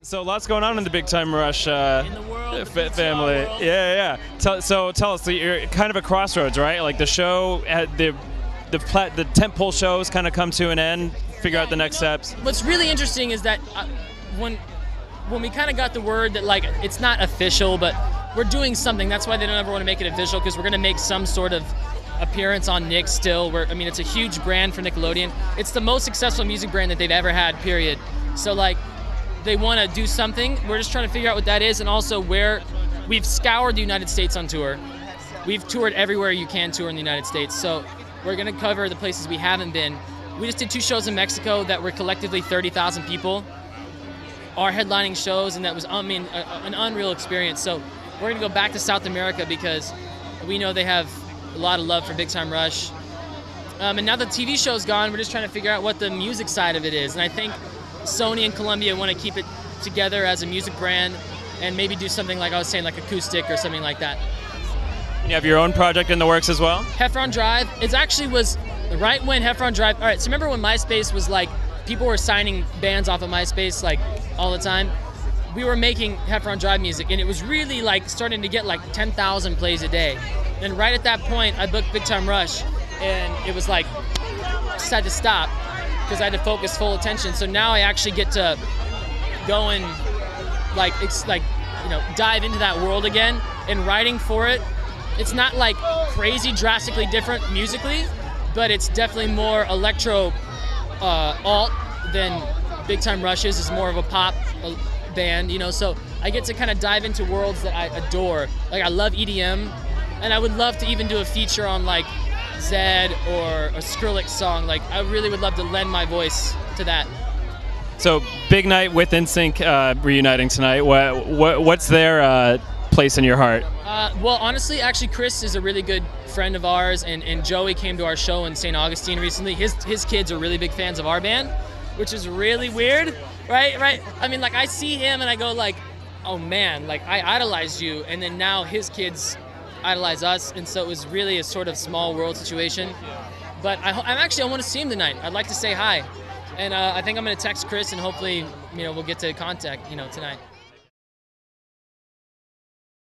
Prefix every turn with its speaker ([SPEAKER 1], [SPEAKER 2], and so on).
[SPEAKER 1] So lots going on in the Big Time Rush
[SPEAKER 2] In the world, the
[SPEAKER 1] family.
[SPEAKER 2] world.
[SPEAKER 1] Yeah. So tell us, you're kind of a crossroads, right? Like the show, the tentpole shows kind of come to an end. Figure out the next steps.
[SPEAKER 2] What's really interesting is that when we kind of got the word that like it's not official, but we're doing something. That's why they don't ever want to make it official, because we're going to make some sort of appearance on Nick still. It's a huge brand for Nickelodeon. It's the most successful music brand that they've ever had, period. So like, they want to do something. We're just trying to figure out what that is, and also where we've scoured the United States on tour. We've toured everywhere you can tour in the United States, so we're going to cover the places we haven't been. We just did 2 shows in Mexico that were collectively 30,000 people. Our headlining shows, and that was, an unreal experience. So we're going to go back to South America because we know they have a lot of love for Big Time Rush. And now the TV show's gone, we're just trying to figure out what the music side of it is. And I think Sony and Columbia want to keep it together as a music brand and maybe do something like I was saying, like acoustic or something like that.
[SPEAKER 1] You have your own project in the works as well?
[SPEAKER 2] Heffron Drive, it actually was right when Heffron Drive, all right, so remember when MySpace was like, people were signing bands off of MySpace like all the time? We were making Heffron Drive music, and it was really like starting to get like 10,000 plays a day. And right at that point, I booked Big Time Rush, and it was like, just had to stop because I had to focus full attention. So now I actually get to go and dive into that world again. And writing for it, it's not like crazy drastically different musically, but it's definitely more electro alt than Big Time Rush is. It's more of a pop band, so I get to kind of dive into worlds that I adore. Like I love EDM, and I would love to even do a feature on like Zed or a Skrillex song. Like I really would love to lend my voice to that.
[SPEAKER 1] So big night with NSYNC reuniting tonight. What's their place in your heart?
[SPEAKER 2] Well, honestly, actually, Chris is a really good friend of ours, and Joey came to our show in St. Augustine recently. His kids are really big fans of our band, which is really weird, right? I mean, like I see him and I go like, oh man, like I idolized you, and then now his kids idolize us, and so it was really a sort of small world situation. But I want to see him tonight. I'd like to say hi, and I think I'm going to text Chris, and hopefully, we'll get to contact, tonight.